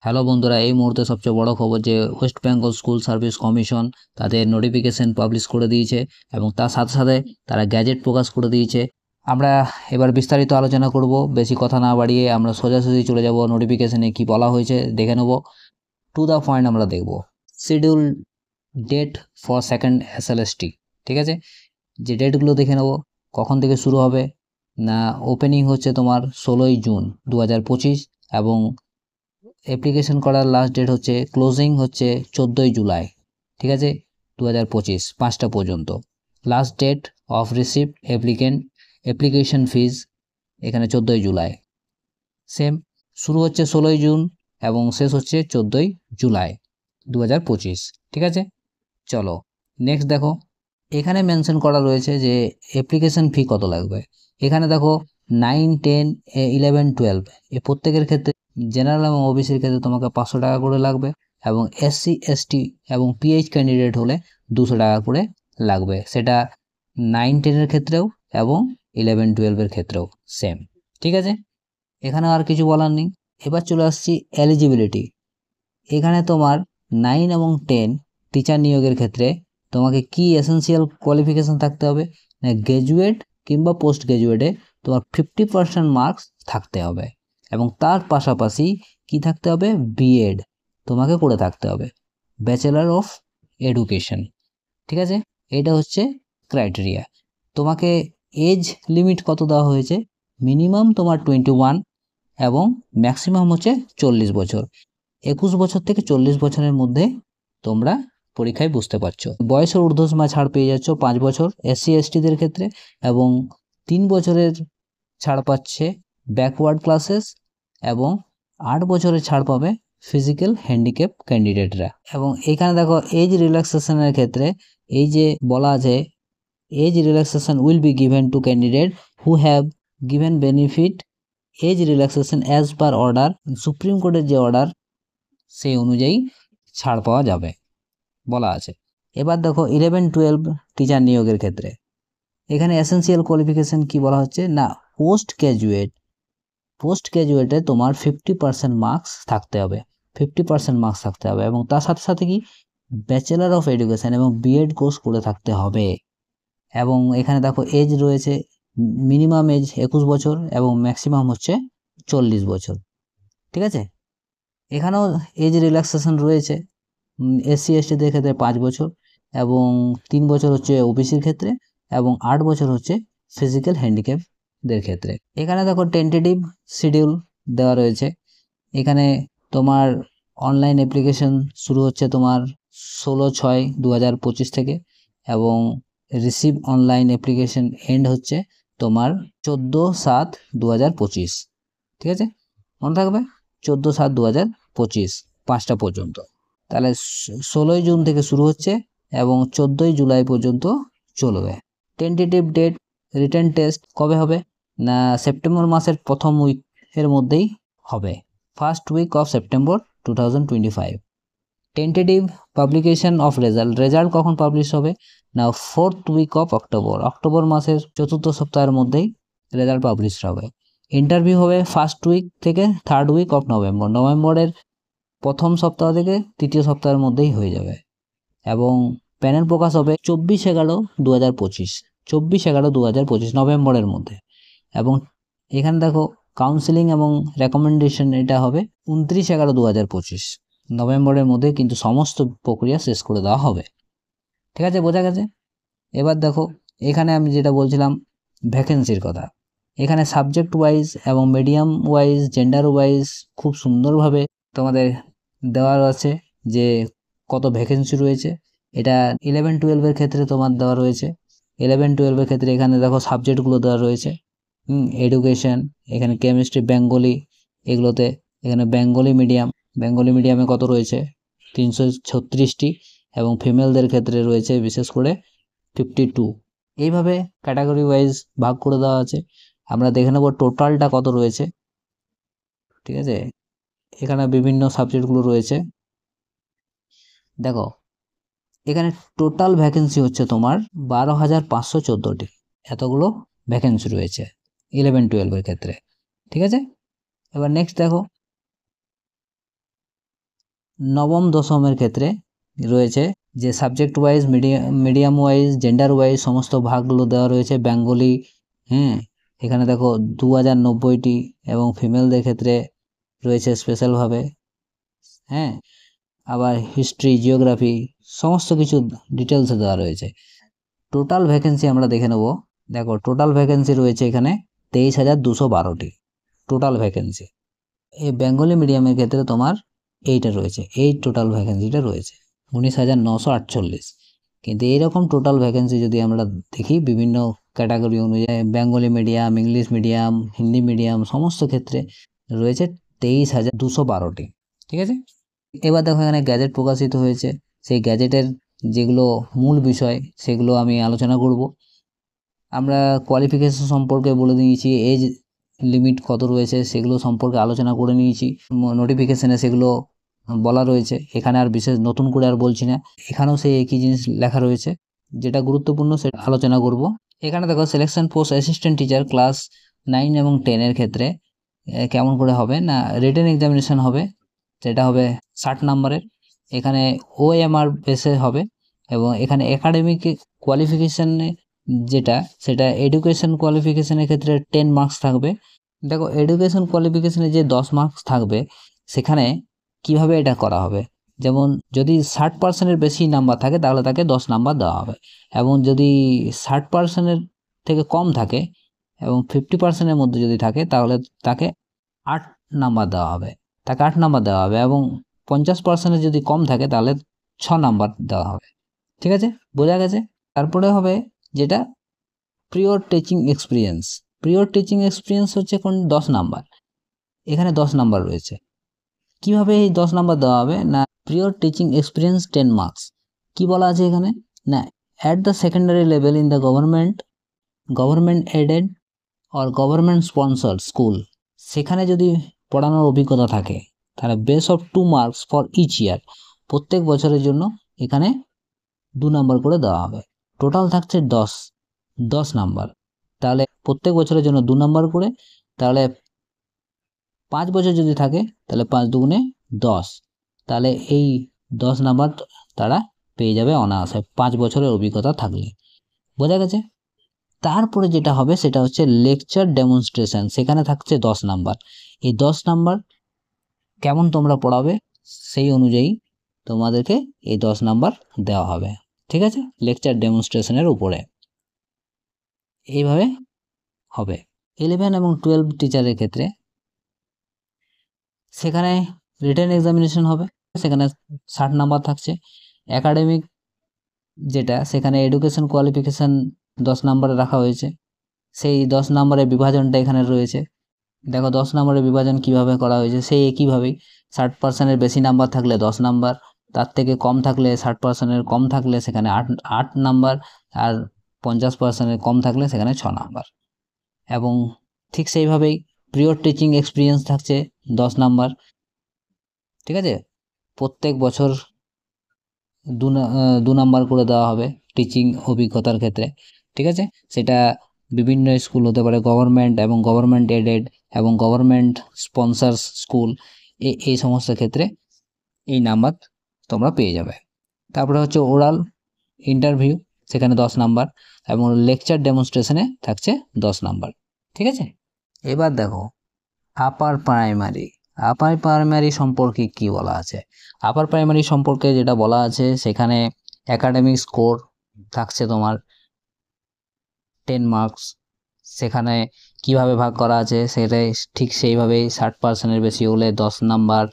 Hello বন্ধুরা, এই মুহূর্তে সবচেয়ে বড় খবর যে West Bengal school service commission তাদের নোটিফিকেশন পাবলিশ করে দিয়েছে এবং তার সাথে সাথে তারা গ্যাজেট প্রকাশ করে দিয়েছে। আমরা এবার বিস্তারিত আলোচনা করব, বেশি কথা না বাড়িয়ে আমরা সোজাসুজি চলে যাব নোটিফিকেশনে কি বলা হয়েছে দেখে নেব। টু দ্য পয়েন্ট আমরা দেখব schedule date for second SLST. ঠিক আছে, যে ডেটগুলো দেখে নেব, কখন থেকে শুরু হবে। না, ওপেনিং হচ্ছে তোমার 16ই জুন 2025 এবং অ্যাপ্লিকেশন করার লাস্ট ডেট হচ্ছে, ক্লোজিং হচ্ছে 14ই জুলাই। ঠিক আছে, 2025 5টা পর্যন্ত। Last date of receive application fees এখানে 14ই জুলাই। সেম, শুরু হচ্ছে 16ই জুন এবং শেষ হচ্ছে 14ই জুলাই 2025। ঠিক আছে, চলো নেক্সট দেখো। এখানে মেনশন করা রয়েছে যে অ্যাপ্লিকেশন ফি কত লাগবে। এখানে দেখো 9, 10, 11, 12 এ প্রত্যেকের ক্ষেত্রে, জেনারেল এবং ওবিসির ক্ষেত্রে তোমাকে 500 টাকা করে লাগবে এবং এসসি এসটি এবং পিএইচ ক্যান্ডিডেট হলে 200 টাকা করে লাগবে। সেটা 9, 10-এর ক্ষেত্রেও এবং 11, 12-এর ক্ষেত্রেও সেম। ঠিক আছে, এখানে আর কিছু বলার নেই। এবার চলে আসছি এলিজিবিলিটি। এখানে তোমার 9 এবং 10 টিচার নিয়োগের ক্ষেত্রে তোমাকে কি এসেনশিয়াল কোয়ালিফিকেশন থাকতে হবে না, গ্র্যাজুয়েট কিংবা পোস্ট গ্র্যাজুয়েটে তোমার 50% মার্কস থাকতে হবে এবং তার পাশাপাশি কি থাকতে হবে, বিএড তোমাকে করে থাকতে হবে, ব্যাচেলার অফ এডুকেশন। ঠিক আছে, এটা হচ্ছে ক্রাইটেরিয়া। তোমাকে এজ লিমিট কত দেওয়া হয়েছে, মিনিমাম তোমার 21 এবং ম্যাক্সিমাম হচ্ছে 40 বছর। 21 বছর থেকে 40 বছরের মধ্যে তোমরা পরীক্ষায় বুঝতে পারছো। বয়সের ঊর্ধ্বসীমা ছাড় পেয়ে যাচ্ছ 5 বছর এসসি এসটিদের ক্ষেত্রে এবং 3 বছরের ছাড় পাচ্ছে ব্যাকওয়ার্ড ক্লাসেস এবং 8 বছরের ছাড় পাবে ফিজিক্যাল হ্যান্ডিক্যাপ ক্যান্ডিডেটরা। এবং এখানে দেখো এজ রিল্যাক্সেশনের ক্ষেত্রে এই যে বলা আছে, age relaxation will be given to candidate who have given benefit age relaxation as per order, supreme কোর্টের যে অর্ডার সেই অনুযায়ী ছাড় পাওয়া যাবে বলা আছে। এবার দেখো 11, 12 টিচার নিয়োগের ক্ষেত্রে এখানে এসেনশিয়াল কোয়ালিফিকেশন কি বলা হচ্ছে না, পোস্ট গ্র্যাজুয়েটে তোমার 50% মার্কস থাকতে হবে, 50% মার্কস থাকতে হবে এবং তার সাথে সাথে কি ব্যাচেলার অফ এডুকেশন এবং বিএড কোর্স করে থাকতে হবে। এবং এখানে দেখো এজ রয়েছে, মিনিমাম এজ 21 বছর এবং ম্যাক্সিমাম হচ্ছে 40 বছর। ঠিক আছে, এখানেও এজ রিল্যাক্সেশন রয়েছে, এসসি এসটিদের ক্ষেত্রে 5 বছর এবং 3 বছর হচ্ছে ওবিসির ক্ষেত্রে এবং 8 বছর হচ্ছে ফিজিক্যাল হ্যান্ডিক্যাপদের ক্ষেত্রে। এখানে দেখো টেন্টেটিভ শিডিউল দেওয়া রয়েছে। এখানে তোমার অনলাইন অ্যাপ্লিকেশন শুরু হচ্ছে তোমার 16/6/2025 থেকে এবং রিসিভ অনলাইন অ্যাপ্লিকেশন এন্ড হচ্ছে তোমার 14/7/2025। ঠিক আছে, মনে থাকবে 14/7/2025 5টা পর্যন্ত। তাহলে 16ই জুন থেকে শুরু হচ্ছে এবং 14ই জুলাই পর্যন্ত চলবে। টেন্টেটিভ ডেট রিটেন টেস্ট কবে হবে না, সেপ্টেম্বর মাসের প্রথম উইকের মধ্যেই হবে, first week of September 2025। Tentative publication of result কখন পাবলিশ হবে না, 4th উইক অফ অক্টোবর মাসের 4th সপ্তাহের মধ্যেই রেজাল্ট পাবলিশ হবে। ইন্টারভিউ হবে ফার্স্ট উইক থেকে 3rd উইক অফ নভেম্বরের প্রথম সপ্তাহ থেকে 3য় সপ্তাহের মধ্যেই হয়ে যাবে এবং প্যানেল প্রকাশ হবে 24/11/2025, 24/11/2025 নভেম্বরের মধ্যে। এবং এখানে দেখো কাউন্সিলিং এবং রেকমেন্ডেশন এটা হবে 29/11/2025 নভেম্বরের মধ্যে, কিন্তু সমস্ত প্রক্রিয়া শেষ করে দেওয়া হবে। ঠিক আছে, বোঝা গেছে। এবার দেখো এখানে আমি যেটা বলছিলাম ভ্যাকেন্সির কথা, এখানে সাবজেক্ট ওয়াইজ এবং মিডিয়াম ওয়াইজ জেন্ডার ওয়াইজ খুব সুন্দরভাবে তোমাদের দেওয়া আছে যে কত ভ্যাকেন্সি রয়েছে। এটা 11, 12-এর ক্ষেত্রে তোমার দেওয়া রয়েছে। 11, 12-এর ক্ষেত্রে এখানে দেখো সাবজেক্টগুলো দেওয়া রয়েছে, এডুকেশন, এখানে কেমিস্ট্রি, বেঙ্গলি, এগুলোতে এখানে বেঙ্গলি মিডিয়ামে কত রয়েছে 336টি এবং ফিমেলদের ক্ষেত্রে রয়েছে বিশেষ করে 52। এইভাবে ক্যাটাগরি ওয়াইজ ভাগ করে দেওয়া আছে। আমরা দেখে নেব টোটালটা কত রয়েছে। ঠিক আছে, এখানে বিভিন্ন সাবজেক্টগুলো রয়েছে। দেখো এখানে টোটাল ভ্যাকেন্সি হচ্ছে তোমার 12,514টি, এতগুলো ভ্যাকেন্সি রয়েছে 11, 12-এর ক্ষেত্রে। ঠিক আছে, এবার নেক্সট দেখো নবম দশমের ক্ষেত্রে রয়েছে যে subject wise, medium wise, gender wise সমস্ত ভাগগুলো দেওয়া রয়েছে। বেঙ্গলি, হ্যাঁ, এখানে দেখো 2090টি, এবং ফিমেলদের ক্ষেত্রে রয়েছে স্পেশালভাবে, হ্যাঁ। আবার হিস্ট্রি, জিওগ্রাফি সমস্ত কিছু ডিটেলসে দেওয়া রয়েছে। টোটাল ভ্যাকেন্সি আমরা দেখে নেব। দেখো টোটাল ভ্যাকেন্সি রয়েছে এখানে 23,212টি টোটাল ভ্যাকেন্সি। এই বেঙ্গলি মিডিয়ামের ক্ষেত্রে তোমার এইটা রয়েছে, এই টোটাল ভ্যাকেন্সিটা রয়েছে 19,948। কিন্তু এইরকম টোটাল ভ্যাকেন্সি যদি আমরা দেখি বিভিন্ন ক্যাটাগরি অনুযায়ী, Bengali medium, English medium, Hindi medium সমস্ত ক্ষেত্রে রয়েছে 23,212টি। ঠিক আছে, এবার দেখো এখানে গ্যাজেট প্রকাশিত হয়েছে। সেই গ্যাজেটের যেগুলো মূল বিষয় সেগুলো আমি আলোচনা করব। আমরা কোয়ালিফিকেশন সম্পর্কে বলে দিয়েছি, এজ লিমিট কত রয়েছে সেগুলো সম্পর্কে আলোচনা করে নিয়েছি, নোটিফিকেশনে সেগুলো বলা রয়েছে। এখানে আর বিশেষ নতুন করে আর বলছি না, এখানেও সেই একই জিনিস লেখা রয়েছে। যেটা গুরুত্বপূর্ণ সেটা আলোচনা করব। এখানে দেখো selection post assistant teacher class 9 এবং 10-এর ক্ষেত্রে কেমন করে হবে না, রিটেন এক্সামিনেশন হবে, সেটা হবে 60 নম্বরের। এখানে OMR বেসে হবে, এবং এখানে একাডেমিক কোয়ালিফিকেশানে যেটা, সেটা এডুকেশন কোয়ালিফিকেশনের ক্ষেত্রে 10 মার্কস থাকবে। দেখো এডুকেশন কোয়ালিফিকেশনে যে 10 মার্কস থাকবে, সেখানে কিভাবে এটা করা হবে, যেমন যদি 60%-এর বেশি নাম্বার থাকে তাহলে তাকে 10 নাম্বার দেওয়া হবে, এবং যদি 60%-এর থেকে কম থাকে এবং 50%-এর মধ্যে যদি থাকে তাহলে তাকে 8 নাম্বার দেওয়া হবে, এবং 50%-এর যদি কম থাকে তাহলে 6 নাম্বার দেওয়া হবে। ঠিক আছে, বোঝা গেছে? তারপরে হবে যেটা প্রিয়র টিচিং এক্সপিরিয়েন্স। প্রিয়র টিচিং এক্সপিরিয়েন্স হচ্ছে কোন 10 নাম্বার, এখানে 10 নাম্বার রয়েছে। কিভাবে এই 10 নাম্বার দেওয়া হবে না, প্রিয়র টিচিং এক্সপিরিয়েন্স 10 মার্কস। কি বলা আছে এখানে না, at the secondary level in the government aided or government sponsored school, সেখানে যদি পড়ানোর অভিজ্ঞতা থাকে তাহলে base of 2 marks for each year, প্রত্যেক বছরের জন্য এখানে 2 নাম্বার করে দেওয়া হবে। টোটাল থাকছে 10 নাম্বার, তাহলে প্রত্যেক বছরের জন্য 2 নাম্বার করে, তাহলে 5 বছর যদি থাকে তাহলে 5 দুগুণে 10, তাহলে এই 10 নাম্বার তারা পেয়ে যাবে অনায়াসে 5 বছরের অভিজ্ঞতা থাকলে। বোঝা গেছে? তারপরে যেটা হবে সেটা হচ্ছে লেকচার ডেমনস্ট্রেশন, সেখানে থাকছে 10 নাম্বার। এই 10 নাম্বার কেমন তোমরা পড়াবে সেই অনুযায়ী তোমাদেরকে এই 10 নাম্বার দেওয়া হবে। ঠিক আছে, লেকচার ডেমনস্ট্রেশনের উপরে এইভাবে হবে। 11 এবং 12 টিচারের ক্ষেত্রে সেখানে রিটেন এক্সামিনেশন হবে, সেখানে 60 নাম্বার থাকছে। একাডেমিক যেটা, সেখানে এডুকেশন কোয়ালিফিকেশান 10 নাম্বারে রাখা হয়েছে, সেই 10 নাম্বারের বিভাজনটা এখানে রয়েছে। দেখো 10 নাম্বারের বিভাজন কিভাবে করা হয়েছে, সেই একইভাবেই 60%-এর বেশি নাম্বার থাকলে 10 নাম্বার, তার থেকে কম থাকলে 60%-এর কম থাকলে সেখানে 8 নাম্বার, আর 50%-এর কম থাকলে সেখানে 6 নাম্বার। এবং ঠিক সেইভাবেই প্রিয়র টিচিং এক্সপিরিয়েন্স থাকছে 10 নাম্বার। ঠিক আছে, প্রত্যেক বছর 2 নাম্বার করে দেওয়া হবে টিচিং অভিজ্ঞতার ক্ষেত্রে। ঠিক আছে, সেটা বিভিন্ন স্কুল হতে পারে, গভর্নমেন্ট এবং গভর্নমেন্ট এডেড এবং গভর্নমেন্ট স্পন্সরস স্কুল, এই সমস্ত ক্ষেত্রে এই নাম্বার তোমরা পেয়ে যাবে। তারপরে হচ্ছে ওরাল ইন্টারভিউ, সেখানে 10 নাম্বার, এবং লেকচার ডেমনস্ট্রেশনে থাকছে 10 নাম্বার। ঠিক আছে, এবার দেখো আপার প্রাইমারি সম্পর্কে কি বলা আছে। আপার প্রাইমারি সম্পর্কে যেটা বলা আছে, সেখানে একাডেমিক স্কোর থাকছে তোমার 10 মার্কস। সেখানে কিভাবে ভাগ করা আছে সেটাই ঠিক সেইভাবেই, 60%-এর বেশি হলে 10 নাম্বার,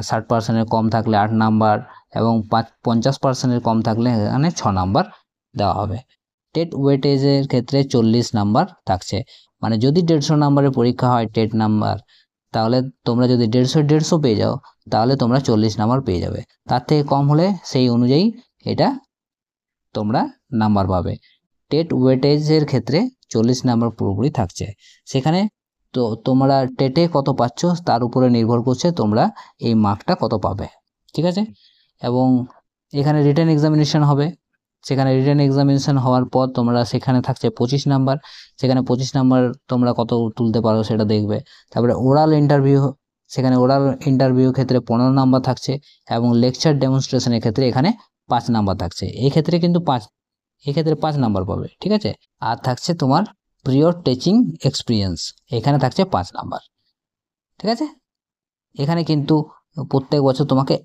60%-এর কম থাকলে 8 নাম্বার, এবং 50%-এর কম থাকলে এখানে 6 নাম্বার দেওয়া হবে। টেট ওয়েটেজের ক্ষেত্রে 40 নাম্বার থাকছে, মানে যদি 150 নাম্বারের পরীক্ষা হয় টেট নাম্বার, তাহলে তোমরা যদি 150 পেয়ে যাও তাহলে তোমরা 40 নাম্বার পেয়ে যাবে। তার থেকে কম হলে সেই অনুযায়ী এটা তোমরা নাম্বার পাবে। টেট ওয়েটেজের ক্ষেত্রে 40 নাম্বার পুরোপুরি থাকছে। সেখানে তো তোমরা টেটে কত পাচ্ছ তার উপরে নির্ভর করছে তোমরা এই মার্কটা কত পাবে। ঠিক আছে, এবং এখানে রিটেন এক্সামিনেশন হবে, সেখানে রিটেন এক্সামিনেশন হওয়ার পর তোমরা সেখানে থাকছে 25 নাম্বার, সেখানে 25 নাম্বার তোমরা কত তুলতে পারো সেটা দেখবে। তারপরে ওরাল ইন্টারভিউ সেখানে ওরাল ইন্টারভিউ ক্ষেত্রে 15 নাম্বার থাকছে এবং লেকচার ডেমনস্ট্রেশনের ক্ষেত্রে এখানে 5 নাম্বার থাকছে। এই ক্ষেত্রে কিন্তু 5 নাম্বার পাবে, ঠিক আছে। আর থাকছে তোমার প্রিয়র টিচিং এক্সপিরিয়েন্স, এখানে থাকছে 5 নাম্বার, ঠিক আছে। এখানে কিন্তু প্রত্যেক বছর তোমাকে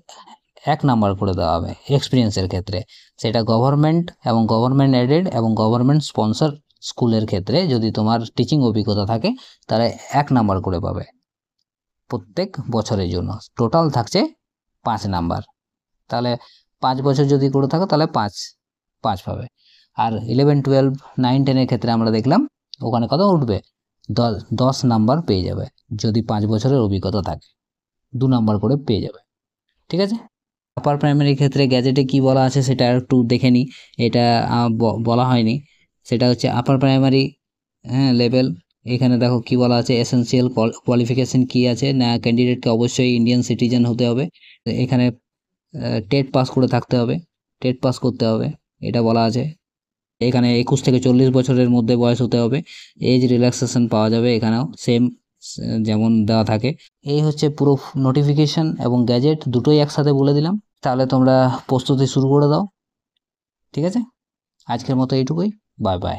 1 নাম্বার করে দেওয়া হবে এক্সপিরিয়েন্সের ক্ষেত্রে, সেটা গভর্নমেন্ট এবং গভর্নমেন্ট এডেড এবং গভর্নমেন্ট স্পন্সর স্কুলের ক্ষেত্রে যদি তোমার টিচিং অভিজ্ঞতা থাকে তাহলে 1 নাম্বার করে পাবে প্রত্যেক বছরের জন্য। টোটাল থাকছে 5 নাম্বার। তাহলে 5 বছর যদি করে থাকো তাহলে 5 পাবে। আর 11, 12, 9, 10 এর ক্ষেত্রে আমরা দেখলাম ওখানে কত উঠবে, 10 নাম্বার পেয়ে যাবে যদি 5 বছরের অভিজ্ঞতা থাকে, 2 নাম্বার করে পেয়ে যাবে, ঠিক আছে। আপার প্রাইমারি ক্ষেত্রে গ্যাজেটে কি বলা আছে সেটা একটু দেখে নিই, এটা বলা হয়নি। সেটা হচ্ছে আপার প্রাইমারি লেভেল। এখানে দেখো কি বলা আছে, এসেনশিয়াল কোয়ালিফিকেশন কি আছে না, ক্যান্ডিডেটকে অবশ্যই ইন্ডিয়ান সিটিজেন হতে হবে, এখানে টেট পাস করে থাকতে হবে, টেট পাস করতে হবে, এটা বলা আছে। এখানে 21 থেকে 40 বছরের মধ্যে বয়স হতে হবে, এজ রিল্যাক্সেশন পাওয়া যাবে এখানেও সেম যেমন দেওয়া থাকে। এই হচ্ছে পুরো নোটিফিকেশন এবং গ্যাজেট দুটোই একসাথে বলে দিলাম। তাহলে তোমরা প্রস্তুতি শুরু করে দাও, ঠিক আছে। আজকের মতো এইটুকুই, বাই বাই।